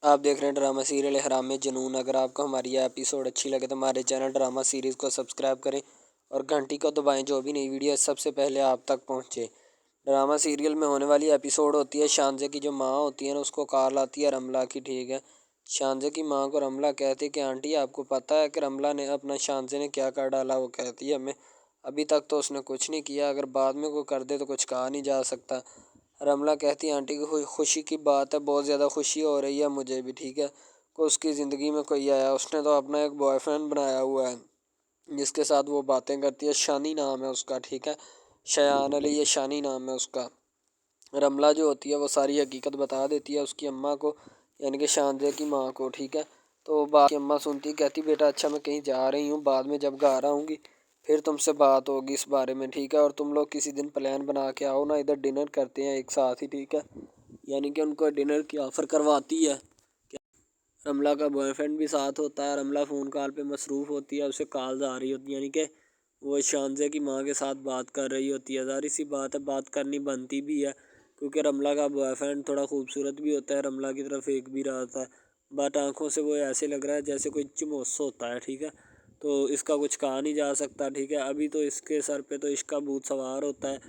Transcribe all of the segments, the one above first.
आप देख रहे हैं ड्रामा सीरियल हराम में जुनून। अगर आपको हमारी यह एपिसोड अच्छी लगे तो हमारे चैनल ड्रामा सीरीज़ को सब्सक्राइब करें और घंटी को दबाएं, जो भी नई वीडियो सबसे पहले आप तक पहुंचे। ड्रामा सीरियल में होने वाली एपिसोड होती है शानजे की जो माँ होती है ना, उसको कॉल आती है रमला की। ठीक है, शानजे की माँ को रमला कहती है कि आंटी आपको पता है कि रमला ने अपना शानजे ने क्या कर डाला। वो कहती है हमें अभी तक तो उसने कुछ नहीं किया, अगर बाद में कोई कर दे तो कुछ कहा नहीं जा सकता। रमला कहती है आंटी की खुशी की बात है, बहुत ज़्यादा खुशी हो रही है मुझे भी। ठीक है, को उसकी ज़िंदगी में कोई आया, उसने तो अपना एक बॉयफ्रेंड बनाया हुआ है जिसके साथ वो बातें करती है। शानी नाम है उसका। ठीक है, शयान अली, ये शानी नाम है उसका। रमला जो होती है वो सारी हकीकत बता देती है उसकी अम्मा को, यानी कि शानजे की माँ को। ठीक है, तो बात की अम्मा सुनती, कहती बेटा अच्छा मैं कहीं जा रही हूँ, बाद में जब घर आऊँगी फिर तुमसे बात होगी इस बारे में। ठीक है, और तुम लोग किसी दिन प्लान बना के आओ ना, इधर डिनर करते हैं एक साथ ही। ठीक है, यानी कि उनको डिनर की ऑफ़र करवाती है। रमला का बॉयफ्रेंड भी साथ होता है। रमला फ़ोन कॉल पे मसरूफ़ होती है, उसे कॉल्स आ रही होती है, यानी कि वो शानजे की माँ के साथ बात कर रही होती है। ज़ाहिर सी बात है बात करनी बनती भी है, क्योंकि रमला का बॉयफ्रेंड थोड़ा खूबसूरत भी होता है, रमला की तरफ एक भी रहा होता है, बट आँखों से वो ऐसे लग रहा है जैसे कोई चमोस होता है। ठीक है, तो इसका कुछ कहा नहीं जा सकता। ठीक है, अभी तो इसके सर पे तो इश्क का भूत सवार होता है।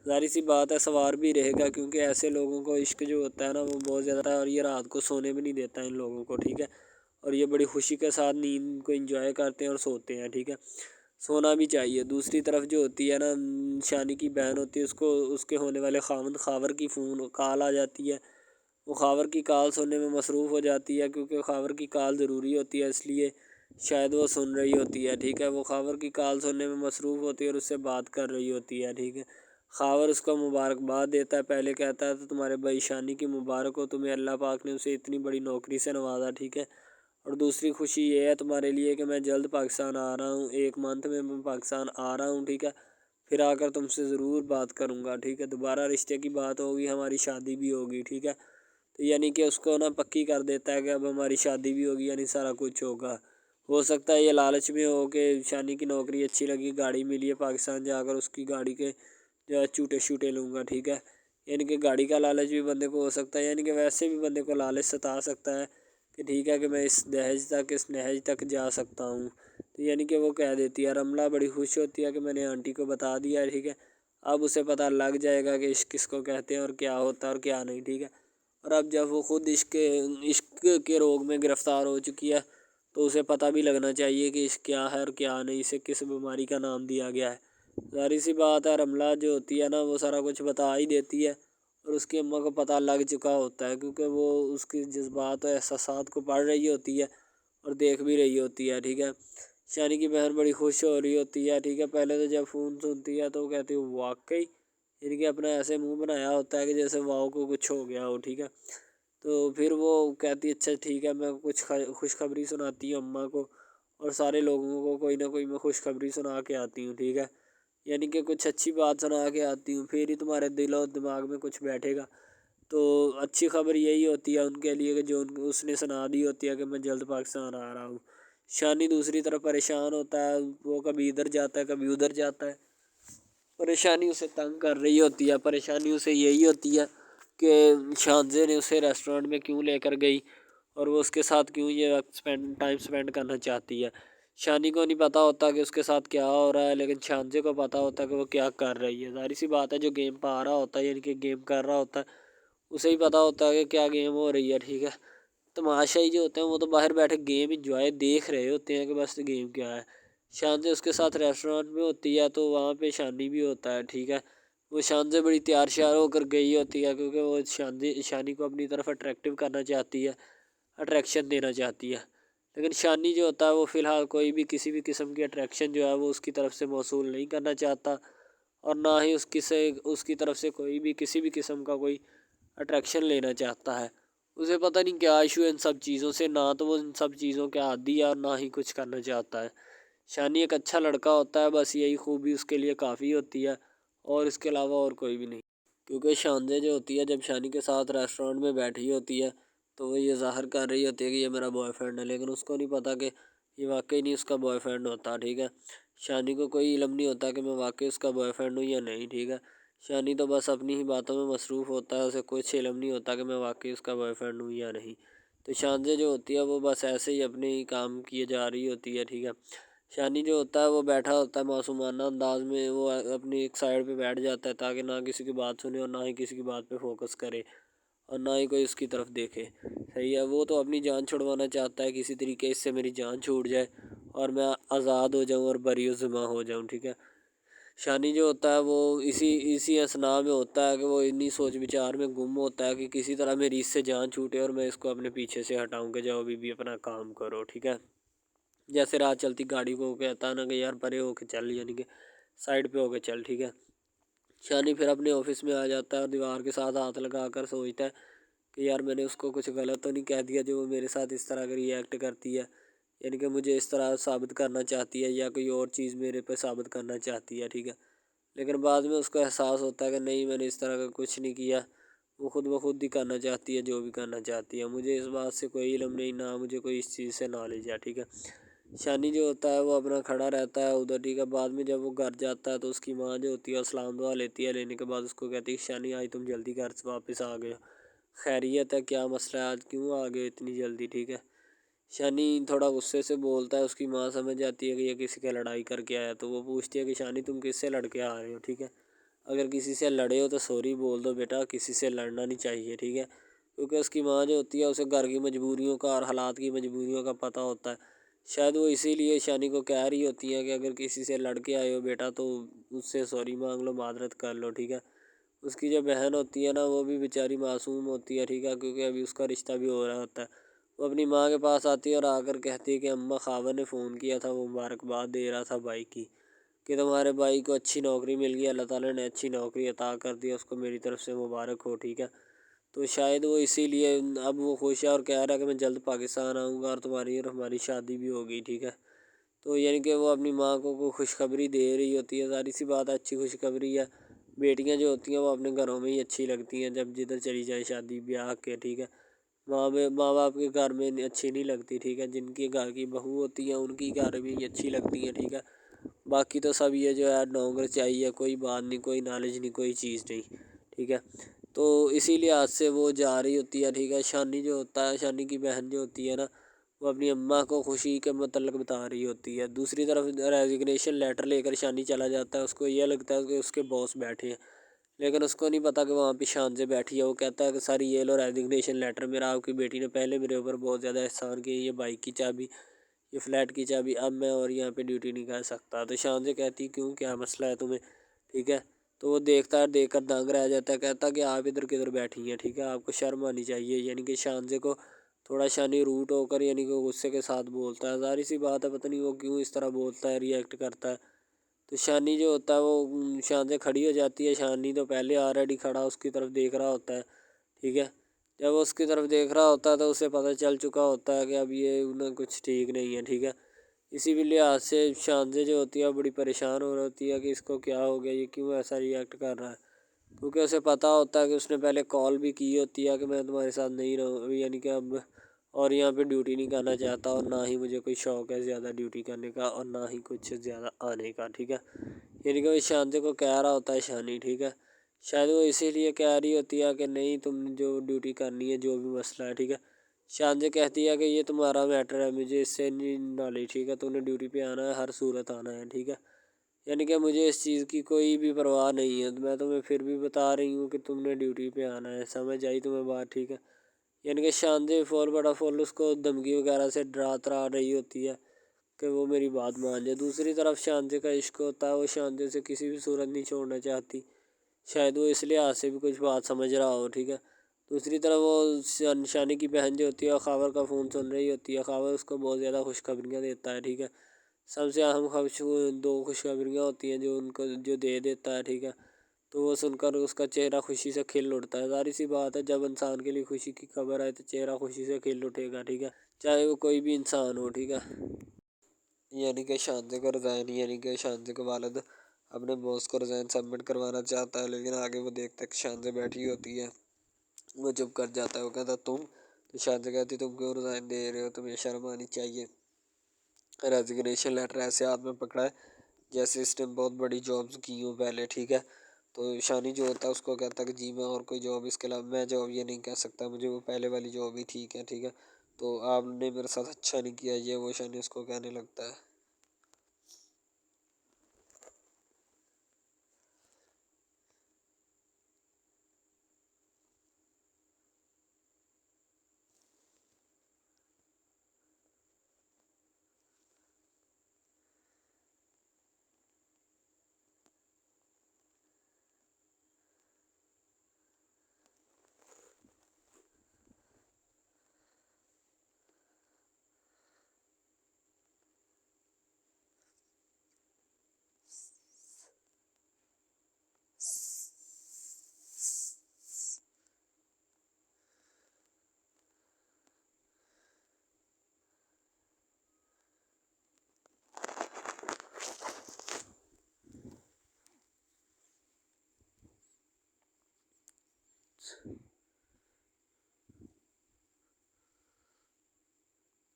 ज़ाहिर सी बात है सवार भी रहेगा, क्योंकि ऐसे लोगों को इश्क जो होता है ना वो बहुत ज़्यादा है, और ये रात को सोने भी नहीं देता इन लोगों को। ठीक है, और ये बड़ी खुशी के साथ नींद को एंजॉय करते हैं और सोते हैं। ठीक है, सोना भी चाहिए। दूसरी तरफ जो होती है ना, शानी की बहन होती है, उसको उसके होने वाले खावंद खावर की फ़ोन कॉल आ जाती है। वो खावर की कॉल सुनने में मसरूफ़ हो जाती है, क्योंकि खावर की कॉल ज़रूरी होती है, इसलिए शायद वो सुन रही होती है। ठीक है, वो खावर की कॉल सुनने में मसरूफ़ होती है और उससे बात कर रही होती है। ठीक है, खावर उसको मुबारकबाद देता है, पहले कहता है तो तुम्हारे भाई शानी की मुबारक हो, तुम्हें अल्लाह पाक ने उसे इतनी बड़ी नौकरी से नवाजा। ठीक है, और दूसरी खुशी ये है तुम्हारे लिए कि मैं जल्द पाकिस्तान आ रहा हूँ, 1 मंथ में मैं पाकिस्तान आ रहा हूँ। ठीक है, फिर आकर तुमसे ज़रूर बात करूँगा। ठीक है, दोबारा रिश्ते की बात होगी, हमारी शादी भी होगी। ठीक है, तो यानी कि उसको ना पक्की कर देता है कि अब हमारी शादी भी होगी, यानी सारा कुछ होगा। हो सकता है ये लालच में हो कि शानी की नौकरी अच्छी लगी, गाड़ी मिली है, पाकिस्तान जाकर उसकी गाड़ी के जो है चूटे शूटे लूँगा। ठीक है, यानी कि गाड़ी का लालच भी बंदे को हो सकता है, यानी कि वैसे भी बंदे को लालच सता सकता है कि ठीक है कि मैं इस दहेज तक इस नहज तक जा सकता हूँ। तो यानी कि वो कह देती है। रमला बड़ी खुश होती है कि मैंने आंटी को बता दिया है। ठीक है, अब उसे पता लग जाएगा कि इश्क किसको कहते हैं और क्या होता है और क्या नहीं। ठीक है, और अब जब वो खुद इश्क के रोग में गिरफ़्तार हो चुकी है, तो उसे पता भी लगना चाहिए कि इश्क क्या है और क्या नहीं, इसे किस बीमारी का नाम दिया गया है। ज़ाहिर सी बात है रमला जो होती है ना वो सारा कुछ बता ही देती है, और उसकी अम्मा को पता लग चुका होता है, क्योंकि वो उसकी जज्बात और एहसासात को पढ़ रही होती है और देख भी रही होती है। ठीक है, शानी की बहन बड़ी खुश हो रही होती है। ठीक है, पहले तो जब फ़ोन सुनती है तो वो कहती है वाकई, यानी कि अपना ऐसे मुंह बनाया होता है कि जैसे वाओ को कुछ हो गया हो। ठीक है, तो फिर वो कहती है अच्छा ठीक है, मैं कुछ खुशखबरी सुनाती हूँ अम्मा को, और सारे लोगों को कोई ना कोई मैं खुशखबरी सुना के आती हूँ। ठीक है, यानी कि कुछ अच्छी बात सुना के आती हूँ, फिर ही तुम्हारे दिल और दिमाग में कुछ बैठेगा। तो अच्छी खबर यही होती है उनके लिए कि जो उसने सुना दी होती है कि मैं जल्द पाकिस्तान आ रहा हूँ। शानी दूसरी तरफ परेशान होता है, वो कभी इधर जाता है कभी उधर जाता है, परेशानी उसे तंग कर रही होती है। परेशानी उसे यही होती है कि शानजे ने उसे रेस्टोरेंट में क्यों लेकर गई और वो उसके साथ क्यों ये वक्त टाइम स्पेंड करना चाहती है। शानी को नहीं पता होता कि उसके साथ क्या हो रहा है, लेकिन शानजे को पता होता है कि वो क्या कर रही है। ज़ाहिर सी बात है जो गेम पा रहा होता है, यानी कि गेम कर रहा होता है, उसे ही पता होता है कि क्या गेम हो रही है। ठीक है, तमाशाई जो होते हैं वो तो बाहर बैठे गेम इंजॉय देख रहे होते हैं कि बस गेम क्या है। शानजे उसके साथ रेस्टोरेंट में होती है, तो वहाँ पे शानी भी होता है। ठीक है, वो शानजे बड़ी तैयार श्यार होकर गई होती है, क्योंकि वो शानी को अपनी तरफ अट्रैक्टिव करना चाहती है, अट्रैक्शन देना चाहती है। लेकिन शानी जो होता है वो फ़िलहाल कोई भी किसी भी किस्म की अट्रैक्शन जो है वो उसकी तरफ से मौसूल नहीं करना चाहता, और ना ही उसकी तरफ से कोई भी किसी भी किस्म का कोई अट्रैक्शन लेना चाहता है। उसे पता नहीं क्या इशू है इन सब चीज़ों से, ना तो वो इन सब चीज़ों के आदी है और ना ही कुछ करना चाहता है। शानी एक अच्छा लड़का होता है, बस यही खूबी उसके लिए काफ़ी होती है, और इसके अलावा और कोई भी नहीं। क्योंकि शानजे जो होती है जब शानी के साथ रेस्टोरेंट में बैठी होती है, तो वो ये ज़ाहिर कर रही होती है कि ये मेरा बॉयफ्रेंड है, लेकिन उसको नहीं पता कि ये वाकई नहीं उसका बॉयफ्रेंड होता। ठीक है, शानी को कोई इल्म नहीं होता कि मैं वाकई उसका बॉयफ्रेंड हूँ या नहीं। ठीक है, शानी तो बस अपनी ही बातों में मसरूफ़ होता है, उसे कुछ इल्म नहीं होता कि मैं वाकई उसका बॉयफ्रेंड हूँ या नहीं। तो शानजे जो होती है वो बस ऐसे ही अपने ही काम किए जा रही होती है, ठीक है। शानी जो होता है वो बैठा होता है मासूमाना अंदाज में, वो अपनी एक साइड पे बैठ जाता है ताकि ना किसी की बात सुने और ना ही किसी की बात पे फोकस करे और ना ही कोई उसकी तरफ देखे। सही है, वो तो अपनी जान छुड़वाना चाहता है किसी तरीके, इससे मेरी जान छूट जाए और मैं आज़ाद हो जाऊं और बरी-ओ-ज़िम्मा हो जाऊं, ठीक है। शानी जो होता है वो इसी इसी असना में होता है कि वो इन्हीं सोच विचार में गुम होता है कि किसी तरह मेरी इससे जान छूटे और मैं इसको अपने पीछे से हटाऊं कि जाओ अभी भी अपना काम करो, ठीक है। जैसे राह चलती गाड़ी को कहता है ना कि यार परे होके चल, यानी कि साइड पे होके चल, ठीक है। शानी फिर अपने ऑफिस में आ जाता है और दीवार के साथ हाथ लगा कर सोचता है कि यार मैंने उसको कुछ गलत तो नहीं कह दिया जो वो मेरे साथ इस तरह का रिएक्ट करती है, यानी कि मुझे इस तरह साबित करना चाहती है या कोई और चीज़ मेरे पे साबित करना चाहती है, ठीक है। लेकिन बाद में उसको एहसास होता है कि नहीं, मैंने इस तरह का कुछ नहीं किया, वो खुद ब खुद ही करना चाहती है जो भी करना चाहती है, मुझे इस बात से कोई इल्म नहीं, ना मुझे कोई इस चीज़ से नॉलेज है, ठीक है। शानी जो होता है वो अपना खड़ा रहता है उधर, ठीक है। बाद में जब वो घर जाता है तो उसकी माँ जो होती है वो सलाम दुआ लेती है, लेने के बाद उसको कहती है शानी आज तुम जल्दी घर से वापस आ गए हो, खैरियत है, क्या मसला है, आज क्यों आ गए इतनी जल्दी, ठीक है। शानी थोड़ा गुस्से से बोलता है, उसकी माँ समझ जाती है कि ये किसी का लड़ाई करके आया, तो वो पूछती है कि शानी तुम किससे लड़के आ रहे हो, ठीक है। अगर किसी से लड़े हो तो सॉरी बोल दो बेटा, किसी से लड़ना नहीं चाहिए, ठीक है। क्योंकि उसकी माँ जो होती है उसे घर की मजबूरियों का और हालात की मजबूरियों का पता होता है। शायद वो इसीलिए शानी को कह रही होती है कि अगर किसी से लड़ के आए हो बेटा तो उससे सॉरी मांग लो, मादरत कर लो, ठीक है। उसकी जो बहन होती है ना वो भी बेचारी मासूम होती है, ठीक है, क्योंकि अभी उसका रिश्ता भी हो रहा होता है। वो अपनी माँ के पास आती है और आकर कहती है कि अम्मा खावर ने फ़ोन किया था, वो मुबारकबाद दे रहा था भाई की कि तुम्हारे भाई को अच्छी नौकरी मिल गई, अल्लाह ताला ने अच्छी नौकरी अता कर दी, उसको मेरी तरफ से मुबारक हो, ठीक है। तो शायद वो इसीलिए अब वो खुश है और कह रहा है कि मैं जल्द पाकिस्तान आऊँगा और तुम्हारी और हमारी शादी भी होगी, ठीक है। तो यानी कि वो अपनी माँ को खुशखबरी दे रही होती है, ज़ाहिर सी बात है अच्छी खुशखबरी है। बेटियाँ जो होती हैं वो अपने घरों में ही अच्छी लगती हैं, जब जिधर चली जाए शादी ब्याह के, ठीक है। माँ बाप के घर में अच्छी नहीं लगती, ठीक है। जिनके घर की बहू होती हैं उनकी घर में ही अच्छी लगती हैं, ठीक है। बाकी तो सब ये जो है नौकर चाहिए, कोई बात नहीं, कोई नॉलेज नहीं, कोई चीज़ नहीं, ठीक है। तो इसी लिहाज से वो जा रही होती है, ठीक है। शानी जो होता है, शानी की बहन जो होती है ना, वो अपनी अम्मा को खुशी के मतलब बता रही होती है। दूसरी तरफ रेजिग्नेशन लेटर लेकर शानी चला जाता है, उसको यह लगता है कि उसके बॉस बैठे हैं, लेकिन उसको नहीं पता कि वहाँ पे शान से बैठी है। वो कहता है कि सर ये लो रेजिग्नेशन लेटर मेरा, आपकी बेटी ने पहले मेरे ऊपर बहुत ज़्यादा एहसान किए, ये बाइक की चाबी, ये फ्लैट की चाबी, अब मैं और यहाँ पे ड्यूटी नहीं कर सकता। तो शान से कहती क्यों, क्या मसला है तुम्हें, ठीक है। तो वो देखता है, देख कर दंग रह जाता है, कहता कि आप इधर किधर बैठी हैं, ठीक है, आपको शर्म आनी चाहिए। यानी कि शानजे को थोड़ा शानी रूट होकर यानी कि गुस्से के साथ बोलता है, ज़ाहिर सी बात है पता नहीं वो क्यों इस तरह बोलता है, रिएक्ट करता है। तो शानी जो होता है वो शान से खड़ी हो जाती है। शानी तो पहले ऑलरेडी खड़ा उसकी तरफ देख रहा होता है, ठीक है। जब वो उसकी तरफ देख रहा होता है तो उसे पता चल चुका होता है कि अब ये उन्हें कुछ ठीक नहीं है, ठीक है। इसी भी लिहाज से शानजे जो होती है वो बड़ी परेशान हो रही होती है कि इसको क्या हो गया, ये क्यों ऐसा रिएक्ट कर रहा है। क्योंकि उसे पता होता है कि उसने पहले कॉल भी की होती है कि मैं तुम्हारे साथ नहीं रहूँ, यानी कि अब और यहाँ पे ड्यूटी नहीं करना चाहता और ना ही मुझे कोई शौक़ है ज़्यादा ड्यूटी करने का और ना ही कुछ ज़्यादा आने का, ठीक है। यानी कि वो शांति को कह रहा होता है शानी, ठीक है। शायद वो इसीलिए कह रही होती है कि नहीं तुम जो ड्यूटी करनी है, जो भी मसला है, ठीक है। शांति कहती है कि ये तुम्हारा मैटर है, मुझे इससे नहीं नॉलेज, ठीक है। तुमने ड्यूटी पे आना है, हर सूरत आना है, ठीक है। यानी कि मुझे इस चीज़ की कोई भी परवाह नहीं है, तो मैं तुम्हें फिर भी बता रही हूँ कि तुमने ड्यूटी पे आना है, समझ आई तुम्हें बात, ठीक है। यानी कि शानजे फुल बड़ा फुल उसको धमकी वगैरह से डरा तरा रही होती है कि वो मेरी बात मान जाए। दूसरी तरफ शानजे का इश्क होता है, वो शानजे से किसी भी सूरत नहीं छोड़ना चाहती। शायद वो इस लिहाज से भी कुछ बात समझ रहा हो, ठीक है। दूसरी तरफ वो शानी की बहन जो होती है खावर का फ़ोन सुन रही होती है। खावर उसको बहुत ज़्यादा खुशखबरियाँ देता है, ठीक है। सबसे अहम दो खुशखबरियाँ होती हैं जो उनको जो दे देता है, ठीक है। तो वो सुनकर उसका चेहरा खुशी से खिल उठता है। ज़ाहिर सी बात है जब इंसान के लिए खुशी की खबर आए तो चेहरा खुशी से खिल उठेगा, ठीक है, चाहे वो कोई भी इंसान हो, ठीक है। यानी कि शांति को रिज़ाइन, यानी कि शांति के वालिद अपने बॉस को रिज़ाइन सबमिट करवाना चाहता है, लेकिन आगे वो देखता है कि शांति बैठी होती है। वो चुप कर जाता है, वो कहता तुम, तो शांति कहती तुम क्यों रिज़ाइन दे रहे हो, तुम्हें शर्म आनी चाहिए। रेजिग्नेशन लेटर ऐसे हाथ में पकड़ा है जैसे इसने बहुत बड़ी जॉब्स की हूँ पहले, ठीक है। तो शानी जो होता है उसको कहता है कि जी मैं और कोई जॉब इसके अलावा मैं जॉब ये नहीं कह सकता, मुझे वो पहले वाली जॉब ही ठीक है, ठीक है। तो आपने मेरे साथ अच्छा नहीं किया, ये वो शानी उसको कहने लगता है।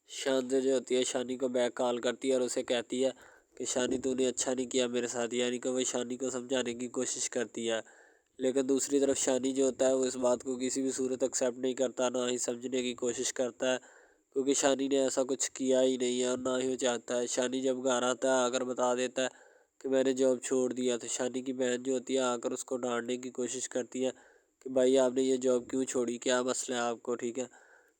शान जो होती है शानी को बैक कॉल करती है और उसे कहती है कि शानी तूने अच्छा नहीं किया मेरे साथ, यानी कि वह शानी को समझाने की कोशिश करती है। लेकिन दूसरी तरफ शानी जो होता है वो इस बात को किसी भी सूरत एक्सेप्ट नहीं करता, ना ही समझने की कोशिश करता है, क्योंकि शानी ने ऐसा कुछ किया ही नहीं है और ना ही वो चाहता है। शानी जब घर आता है आकर बता देता है कि मैंने जॉब छोड़ दिया, तो शानी की बहन जो होती है आकर उसको डांटने की कोशिश करती है कि भाई आपने ये जॉब क्यों छोड़ी, क्या मसला है आपको, ठीक है।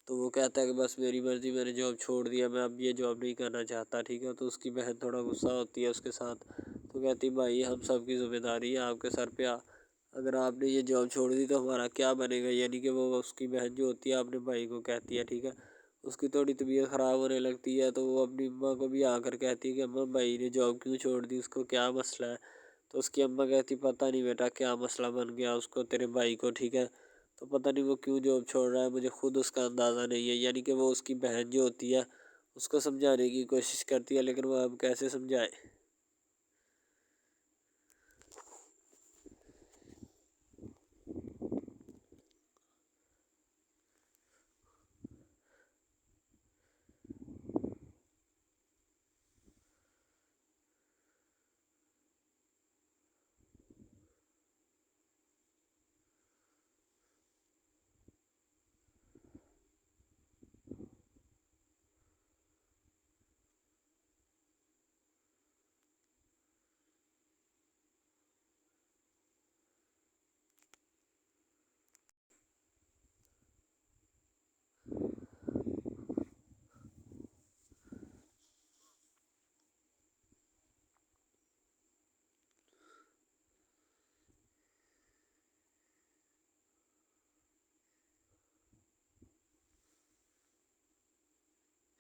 तो वो कहता है कि बस मेरी मर्ज़ी, मैंने जॉब छोड़ दिया, मैं अब ये जॉब नहीं करना चाहता, ठीक है। तो उसकी बहन थोड़ा गुस्सा होती है उसके साथ, तो कहती भाई हम सब की ज़िम्मेदारी है आपके सर पे अगर आपने ये जॉब छोड़ दी तो हमारा क्या बनेगा, यानी कि वो उसकी बहन जो होती है अपने भाई को कहती है, ठीक है। उसकी थोड़ी तबीयत ख़राब होने लगती है तो वो अपनी अम्मा को भी आकर कहती है कि अम्मा भाई ने जॉब क्यों छोड़ दी, उसको क्या मसला है। तो उसकी अम्मा कहती पता नहीं बेटा क्या मसला बन गया उसको, तेरे भाई को, ठीक है। तो पता नहीं वो क्यों जॉब छोड़ रहा है, मुझे खुद उसका अंदाज़ा नहीं है। यानी कि वो उसकी बहन जो होती है उसको समझाने की कोशिश करती है, लेकिन वो अब कैसे समझाए।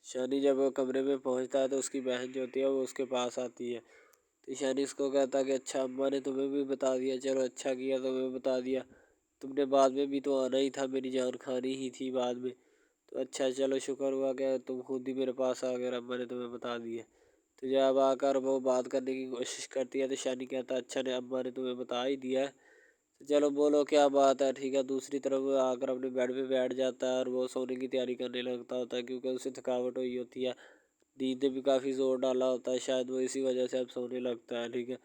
शानी जब वो कमरे में पहुंचता है तो उसकी बहन जो होती है वो उसके पास आती है। तो शानी उसको कहता है कि अच्छा अम्मा ने तुम्हें भी बता दिया, चलो अच्छा किया तुम्हें बता दिया, तुमने बाद में भी तो आना ही था, मेरी जान खानी ही थी बाद में। तो अच्छा चलो शुक्र हुआ कि तुम खुद ही मेरे पास आ गए, अम्मा ने तुम्हें बता दिया। तो जब आकर वो बात करने की कोशिश करती है तो शानी कहता है अच्छा ने अम्मा ने तुम्हें बता ही दिया है, तो चलो बोलो क्या बात है, ठीक है। दूसरी तरफ वो आकर अपने बेड पे बैठ जाता है और वो सोने की तैयारी करने लगता होता है, क्योंकि उसे थकावट हुई होती है, नींद ने भी काफ़ी ज़ोर डाला होता है, शायद वो इसी वजह से अब सोने लगता है, ठीक है।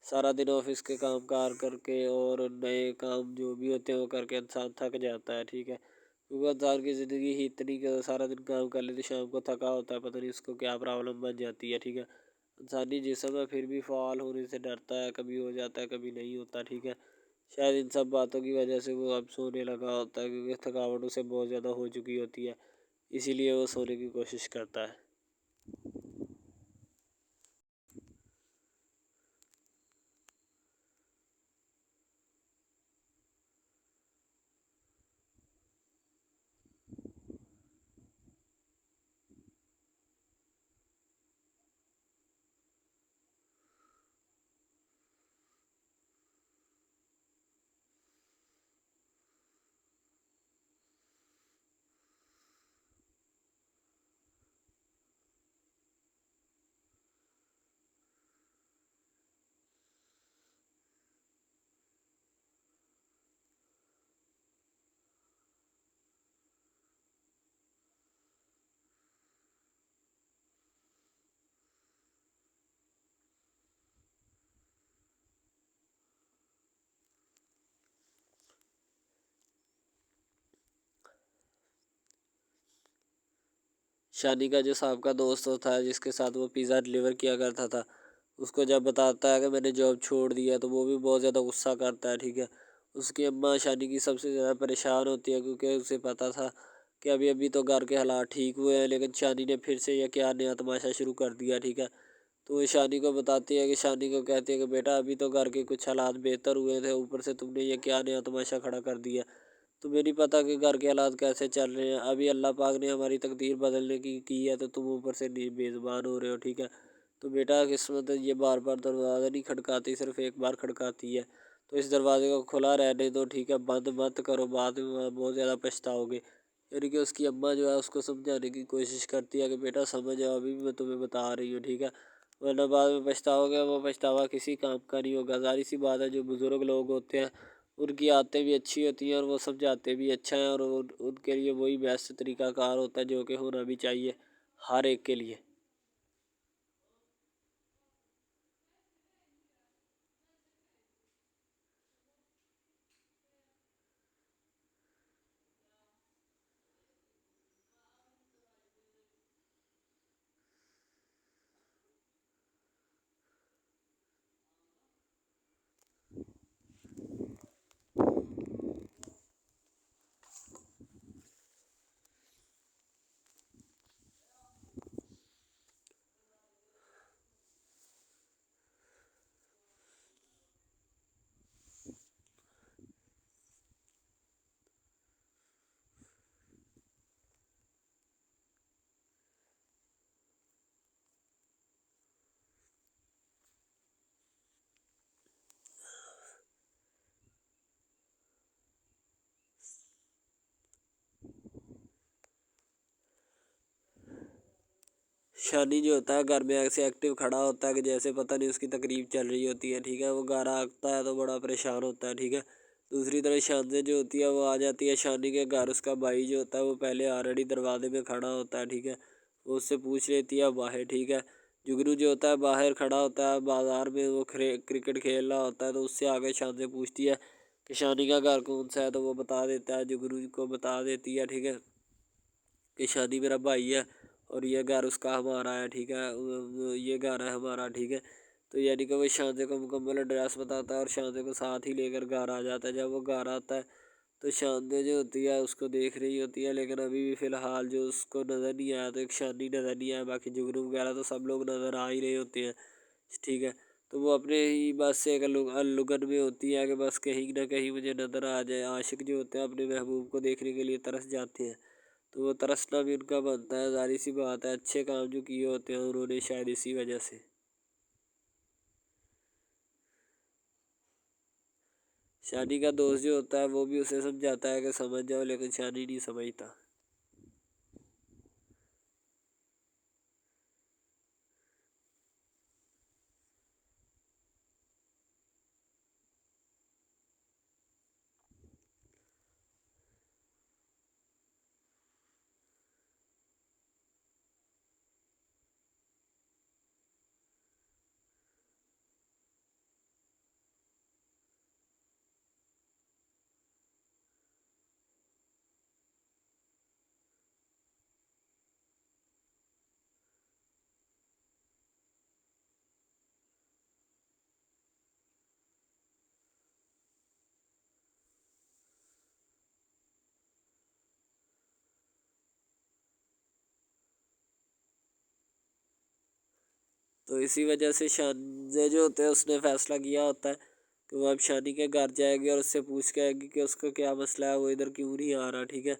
सारा दिन ऑफिस के काम कार करके और नए काम जो भी होते हैं वो करके इंसान थक जाता है, ठीक है। क्योंकि इंसान की ज़िंदगी ही इतनी कि सारा दिन काम कर लेते शाम को थका होता है, पता नहीं उसको क्या प्रॉब्लम बन जाती है, ठीक है। इंसानी जिस्म है फिर भी फ़ाल होने से डरता है, कभी हो जाता है कभी नहीं होता, ठीक है। शायद इन सब बातों की वजह से वो अब सोने लगा होता है, क्योंकि थकावट उसे बहुत ज़्यादा हो चुकी होती है, इसीलिए वो सोने की कोशिश करता है। शानी का जो साहब का दोस्त होता है जिसके साथ वो पिज़्ज़ा डिलीवर किया करता था, उसको जब बताता है कि मैंने जॉब छोड़ दिया तो वो भी बहुत ज़्यादा गुस्सा करता है, ठीक है। उसकी अम्मा शानी की सबसे ज़्यादा परेशान होती है क्योंकि उसे पता था कि अभी अभी तो घर के हालात ठीक हुए हैं, लेकिन शानी ने फिर से यह क्या नया तमाशा शुरू कर दिया, ठीक है। तो वो शानी को बताती है कि शानी को कहती है कि बेटा अभी तो घर के कुछ हालात बेहतर हुए थे, ऊपर से तुमने ये क्या नया तमाशा खड़ा कर दिया। तुम्हें नहीं पता कि घर के हालात कैसे चल रहे हैं, अभी अल्लाह पाक ने हमारी तकदीर बदलने की है तो तुम ऊपर से बेज़ुबान हो रहे हो, ठीक है। तो बेटा किस्मत ये बार बार दरवाज़ा नहीं खटकाती, सिर्फ एक बार खटकाती है, तो इस दरवाजे को खुला रहने दो, ठीक है, बंद मत करो, बाद में बहुत ज़्यादा पछताओगे। यानी कि उसकी अम्मा जो है उसको समझाने की कोशिश करती है कि बेटा समझ जाओ, अभी भी मैं तुम्हें बता रही हूँ, ठीक है, वरना बाद में पछताओगे, वो पछतावा किसी काम का नहीं होगा। ज़ाहिर सी बात है, जो बुज़ुर्ग लोग होते हैं उनकी आदतें भी अच्छी होती हैं और वो समझाते भी अच्छा है, और उनके लिए वही बेस्ट तरीक़ाकार होता है जो कि होना भी चाहिए हर एक के लिए। शानी जो होता है घर में ऐसे एक्टिव खड़ा होता है कि जैसे पता नहीं उसकी तकरीब चल रही होती है, ठीक है। वो घर आता है तो बड़ा परेशान होता है, ठीक है। दूसरी तरफ शानजे जो होती है वो आ जाती है शानी के घर। उसका भाई जो होता है वो पहले ऑलरेडी दरवाजे में खड़ा होता है, ठीक है। वो उससे पूछ लेती है बाहर, ठीक है। जुगनू जो होता है बाहर खड़ा होता है बाज़ार में, वो क्रिकेट खेल रहा होता है, तो उससे आगे शानजे पूछती है कि शानी का घर कौन सा है, तो वो बता देता है, जुगनू को बता देती है, ठीक है, कि शानी मेरा भाई है और ये घर उसका हमारा है, ठीक है, ये घर है हमारा, ठीक है। तो यानी कि वो शांति को मुकम्मल एड्रेस बताता है और शांति को साथ ही लेकर घर आ जाता है। जब वो घर आता है तो शांति जो होती है उसको देख रही होती है, लेकिन अभी भी फ़िलहाल जो उसको नज़र नहीं आया, तो एक शानी नज़र नहीं आया, बाकी जुगनू वगैरह तो सब लोग नज़र आ ही रहे होते हैं, ठीक है। तो वो अपने ही बस एक लुगन में होती है कि बस कहीं ना कहीं मुझे नज़र आ जाए। आशिक जो होते हैं अपने महबूब को देखने के लिए तरस जाते हैं, तो वो तरसना भी उनका बनता है, ज़ाहिर सी बात है। अच्छे काम जो किए होते हैं उन्होंने शायद इसी वजह से। शानी का दोस्त जो होता है वो भी उसे समझाता है कि समझ जाओ, लेकिन शानी नहीं समझता। तो इसी वजह से शानजे जो होते हैं उसने फ़ैसला किया होता है कि वो अब शानी के घर जाएगी और उससे पूछ के आएगी कि उसका क्या मसला है, वो इधर क्यों नहीं आ रहा, ठीक है।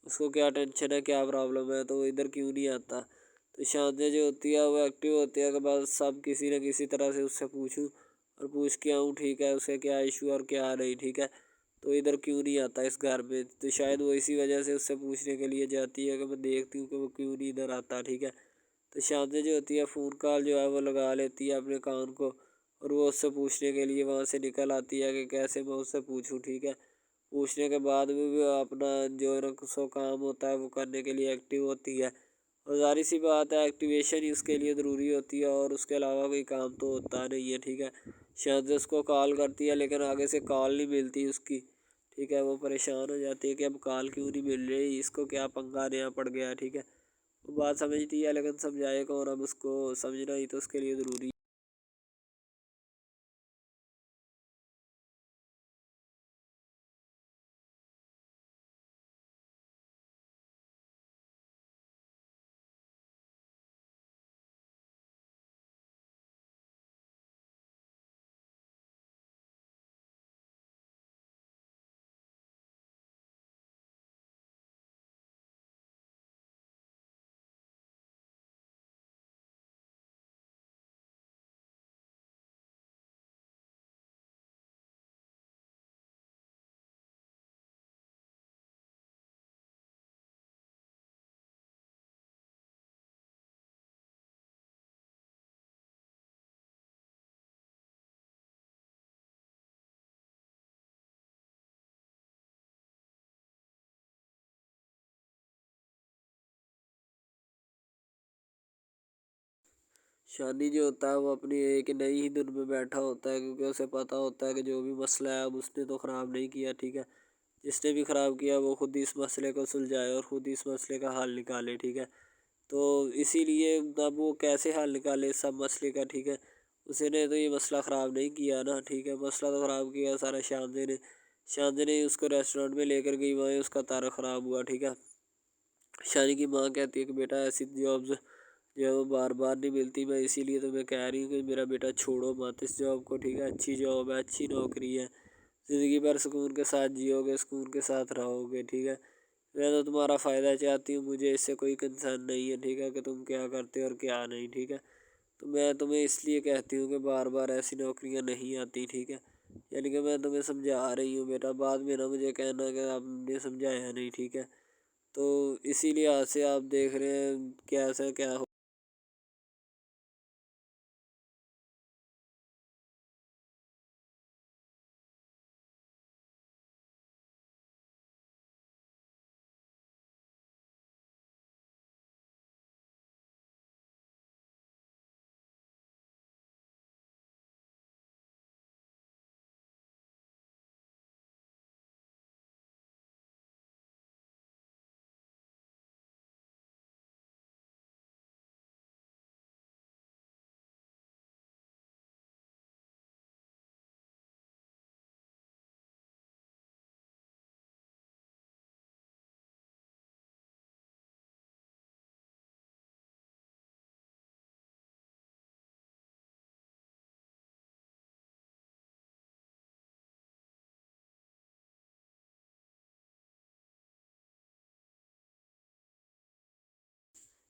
उसको क्या टेंशन है, क्या प्रॉब्लम है, तो वो इधर क्यों नहीं आता। तो शानजे जो होती है वो एक्टिव होती है कि बस सब किसी न किसी तरह से उससे पूछूं और पूछ के आऊँ, ठीक है, उसे क्या इशू और क्या नहीं, ठीक है। तो इधर क्यों नहीं आता इस घर में, तो शायद वो इसी वजह से उससे पूछने के लिए जाती है कि मैं देखती हूँ कि वो क्यों नहीं इधर आता, ठीक है। तो शादी जो होती है फ़ोन कॉल जो है वो लगा लेती है अपने कान को, और वो उससे पूछने के लिए वहाँ से निकल आती है कि कैसे मैं उससे पूछूं, ठीक है। पूछने के बाद भी वो अपना जो है ना सो काम होता है वो करने के लिए एक्टिव होती है, और ज़ाहिर सी बात है एक्टिवेशन ही उसके लिए ज़रूरी होती है, और उसके अलावा कोई काम तो होता नहीं है, ठीक है। शायद उसको कॉल करती है लेकिन आगे से कॉल नहीं मिलती उसकी, ठीक है। वो परेशान हो जाती है कि अब कॉल क्यों नहीं मिल रही, इसको क्या पंगा नया पड़ गया, ठीक है। वो बात समझती है लेकिन समझाए कौन, अब उसको समझना ही तो उसके लिए ज़रूरी है। शानी जो होता है वो अपनी एक नई ही धुन में बैठा होता है, क्योंकि उसे पता होता है कि जो भी मसला है अब उसने तो ख़राब नहीं किया, ठीक है। जिसने भी ख़राब किया वो खुद ही इस मसले को सुलझाए और खुद ही इस मसले का हल निकाले, ठीक है। तो इसीलिए अब वो कैसे हल निकाले इस सब मसले का, ठीक है। उसने तो ये मसला ख़राब नहीं किया ना, ठीक है। मसला तो ख़राब किया सारा शानदे ने। शानदे ने उसको रेस्टोरेंट में लेकर गई, वहीं उसका तारा ख़राब हुआ, ठीक है। शानी की माँ कहती है कि बेटा ऐसी जॉब्स जो है वो बार बार नहीं मिलती, मैं इसीलिए तो मैं कह रही हूँ कि मेरा बेटा छोड़ो मत इस जॉब को, ठीक है। अच्छी जॉब है, अच्छी नौकरी है, ज़िंदगी भर सुकून के साथ जियोगे, सुकून के साथ रहोगे, ठीक है। मैं तो तुम्हारा फ़ायदा चाहती हूँ, मुझे इससे कोई कंसर्न नहीं है, ठीक है, कि तुम क्या करते हो और क्या नहीं, ठीक है। तो मैं तुम्हें इसलिए कहती हूँ कि बार बार ऐसी नौकरियाँ नहीं आती, ठीक है। यानी कि मैं तुम्हें समझा रही हूँ बेटा, बाद में ना मुझे कहना कि आपने समझाया नहीं, ठीक है। तो इसी लिहाज से आप देख रहे हैं कैसा क्या हो।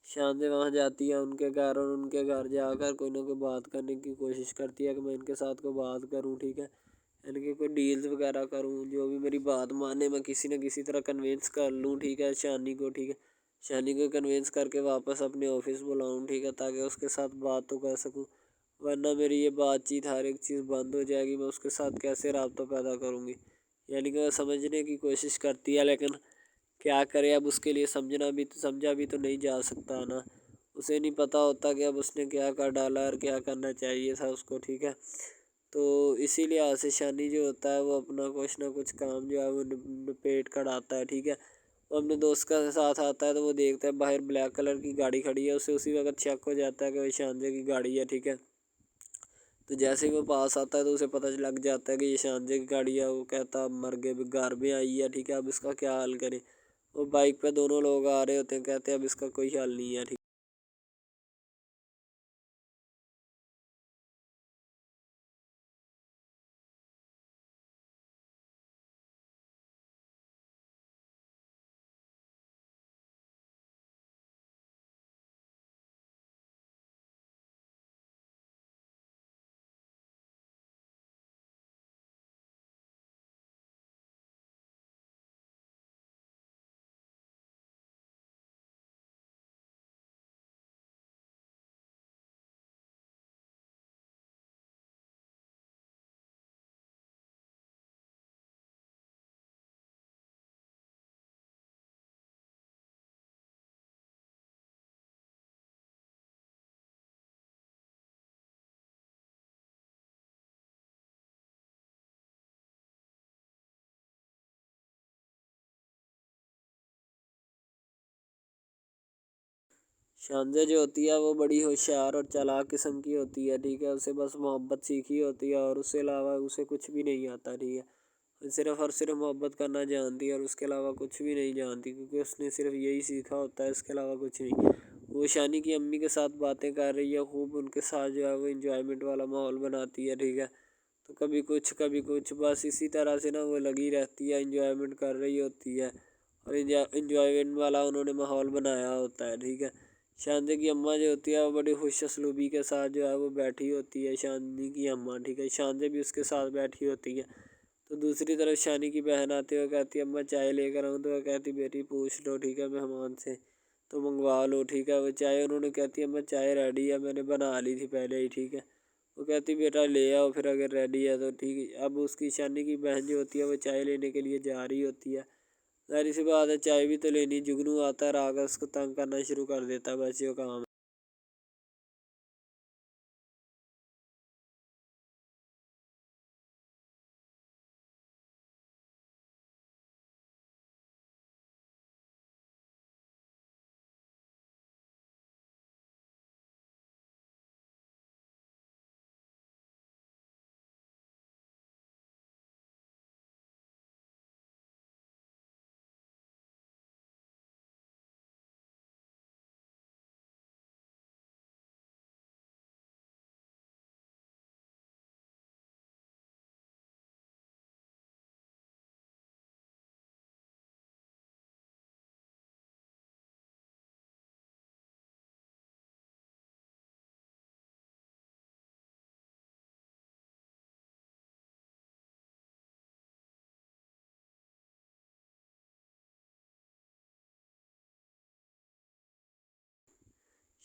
शांति वहाँ जाती है उनके घर, और उनके घर जाकर कोई ना कोई बात करने की कोशिश करती है कि मैं इनके साथ कोई बात करूँ, ठीक है। इनकी कोई डील्स वगैरह करूँ, जो भी मेरी बात माने, मैं किसी न किसी तरह कन्विंस कर लूँ, ठीक है, शानी को, ठीक है। शानी को कन्विंस करके वापस अपने ऑफिस बुलाऊँ, ठीक है, ताकि उसके साथ बात तो कर सकूँ। वरना मेरी ये बातचीत हर एक चीज़ बंद हो जाएगी, मैं उसके साथ कैसे राब्ता पैदा करूँगी। यानी कि वह समझने की कोशिश करती है, लेकिन क्या करे, अब उसके लिए समझा भी तो नहीं जा सकता ना। उसे नहीं पता होता कि अब उसने क्या कर डाला और क्या करना चाहिए था उसको, ठीक है। तो इसीलिए आशीष जो होता है वो अपना कुछ ना कुछ काम जो है वो निपेट कर आता है, ठीक है। वो अपने दोस्त का साथ आता है, तो वो देखता है बाहर ब्लैक कलर की गाड़ी खड़ी है, उसे उसी वक्त शक हो जाता है कि वही शानजे की गाड़ी है, ठीक है। तो जैसे ही वो पास आता है तो उसे पता लग जाता है कि ये शानजे की गाड़ी है। वो कहता अब मर गए, घर में आई है, ठीक है, अब इसका क्या हल करें। वो बाइक पे दोनों लोग आ रहे होते हैं, कहते हैं अब इसका कोई हल नहीं है, ठीक। शानजा जो होती है वो बड़ी होशियार और चालाक किस्म की होती है, ठीक है। उसे बस मोहब्बत सीखी होती है और उसके अलावा उसे कुछ भी नहीं आता, ठीक है। वो सिर्फ़ और सिर्फ मोहब्बत करना जानती है और उसके अलावा कुछ भी नहीं जानती, क्योंकि उसने सिर्फ यही सीखा होता है, इसके अलावा कुछ नहीं। वो शानी की अम्मी के साथ बातें कर रही है, खूब उनके साथ जो है वो इंजॉयमेंट वाला माहौल बनाती है, ठीक है। तो कभी कुछ बस इसी तरह से ना वो लगी रहती है, इंजॉयमेंट कर रही होती है और इंजॉयमेंट वाला उन्होंने माहौल बनाया होता है, ठीक है। शांति की अम्मा जो होती है वो बड़ी खुश असलूबी के साथ जो है वो बैठी होती है, शानी की अम्मा, ठीक है। शांति भी उसके साथ बैठी होती है। तो दूसरी तरफ शानी की बहन आती है, वो कहती है अम्मा चाय लेकर आऊँ, तो वह कहती बेटी पूछ लो, ठीक है, मेहमान से तो मंगवा लो, ठीक है। वो चाय उन्होंने कहती है अम्मा चाय रेडी है, मैंने बना ली थी पहले ही, ठीक है। वो कहती बेटा ले आओ फिर अगर रेडी है तो, ठीक है। अब उसकी शानी की बहन जो होती है वो चाय लेने के लिए जा रही होती है। ज़ाहिर सी बात है चाय भी तो लेनी। जुगनू आता है, आकर उसको तंग करना शुरू कर देता है, बस ये काम।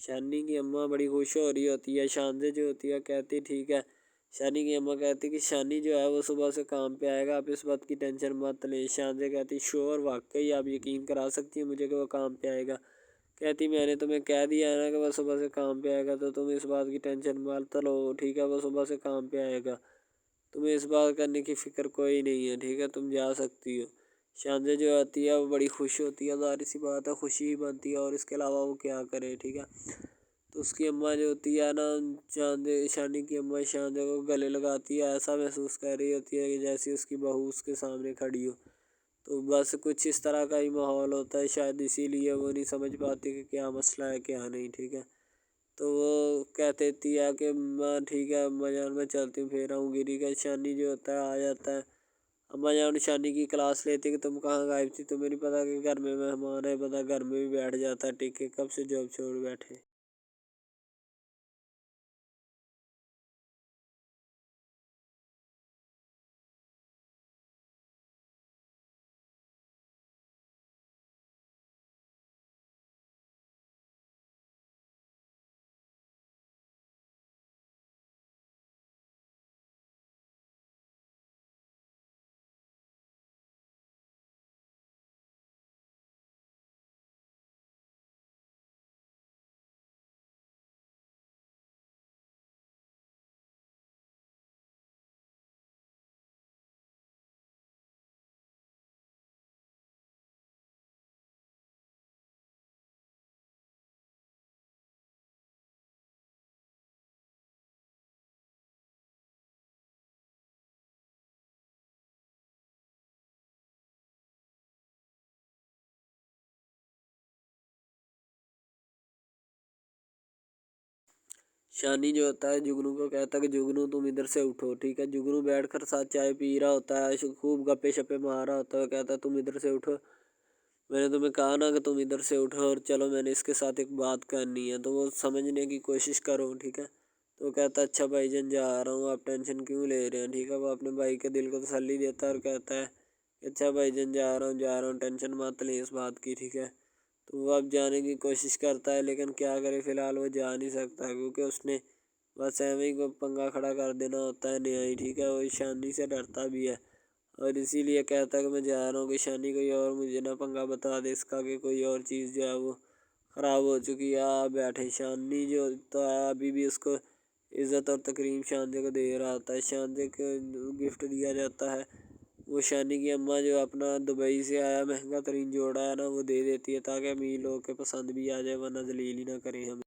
शानी की अम्मा बड़ी खुश हो रही होती है। शानजे जो होती है कहती ठीक है। शानी की अम्मा कहती कि शानी जो है वो सुबह से काम पे आएगा, आप इस बात की टेंशन मत लें। शानजे कहती श्योर, वाकई आप यकीन करा सकती हैं मुझे कि वो काम पे आएगा। कहती मैंने तुम्हें कह दिया है ना कि वो सुबह से काम पे आएगा, तो तुम इस बात की टेंशन मत लो, ठीक है। वो सुबह से काम पे आएगा, तुम्हें इस बात करने की फ़िक्र कोई नहीं है, ठीक है, तुम जा सकती हो। शानजे जो आती है वो बड़ी खुश होती है, ज़ाहिर सी बात है खुशी ही बनती है, और इसके अलावा वो क्या करे, ठीक है। तो उसकी अम्मा जो होती है ना, शानी की अम्मा शानजे को गले लगाती है, ऐसा महसूस कर रही होती है कि जैसे उसकी बहू उसके सामने खड़ी हो। तो बस कुछ इस तरह का ही माहौल होता है, शायद इसीलिए वो नहीं समझ पाती कि क्या मसला है क्या नहीं, ठीक है। तो वो कह देती है कि माँ ठीक है अम्मा जान मैं चलती हूँ, फिर आऊँगी, ठीक है। शानी जो होता है आ जाता है। अम्मा जान शानी की क्लास लेती कि तुम कहाँ गायब थी, तुम्हें नहीं पता कि घर में मेहमान है, पता घर में भी बैठ जाता है, ठीक है, कब से जॉब छोड़ बैठे। शानी जो होता है जुगनू को कहता है कि जुगनू तुम इधर से उठो, ठीक है। जुगनू बैठकर साथ चाय पी रहा होता है, खूब गप्पे शप्पे मार रहा होता है, कहता है तुम इधर से उठो, मैंने तुम्हें कहा ना कि तुम इधर से उठो और चलो, मैंने इसके साथ एक बात करनी है, तो वो समझने की कोशिश करो, ठीक है। तो वो कहता है अच्छा भाईजान जा रहा हूँ, आप टेंशन क्यों ले रहे हैं, ठीक है। वो अपने भाई के दिल को तसल्ली देता है और कहता है कि अच्छा भाईजान जा रहा हूँ, टेंशन मत लें इस बात की, ठीक है। तो वो अब जाने की कोशिश करता है, लेकिन क्या करे, फ़िलहाल वो जा नहीं सकता, क्योंकि उसने बस ऐਵੇਂ ही को पंगा खड़ा कर देना होता है नया ही, ठीक है। वो शानी से डरता भी है और इसीलिए कहता है कि मैं जा रहा हूँ, कि शानी कोई और मुझे ना पंगा बता दे इसका, कि कोई और चीज़ जो है वो ख़राब हो चुकी है। आ बैठे शानी जो होता है अभी भी उसको इज़्ज़त और तकरीम शानजे को दे रहा होता है। शानजे को गिफ्ट दिया जाता है, वो शानी की अम्मा जो अपना दुबई से आया महंगा तरीन जोड़ा है ना वो दे देती है, ताकि अमीर लोग के पसंद भी आ जाए, वरना जलील ही ना करें हमें।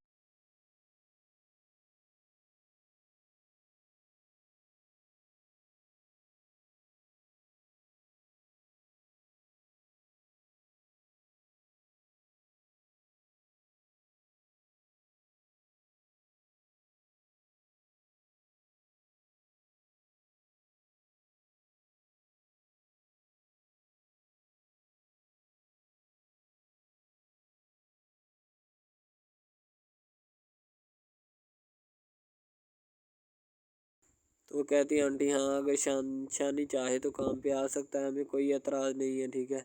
तो वो कहती है आंटी हाँ अगर शानी चाहे तो काम पे आ सकता है, हमें कोई एतराज़ नहीं है, ठीक है।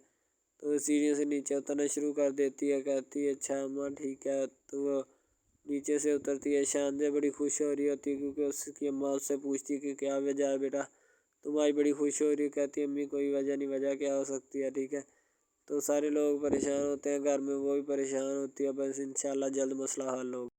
तो वो सीढ़ियों से नीचे उतरना शुरू कर देती है, कहती है अच्छा अम्मा ठीक है। तो वो नीचे से उतरती है, शान से बड़ी खुश हो रही होती है, क्योंकि उसकी अम्मा उससे पूछती है कि क्या वजह है बेटा, तुम्हारी बड़ी खुश हो रही है। कहती है अम्मी कोई वजह नहीं, वजह क्या हो सकती है, ठीक है। तो सारे लोग परेशान होते हैं घर में, वो भी परेशान होती है, बस इंशाल्लाह जल्द मसला हल होगा।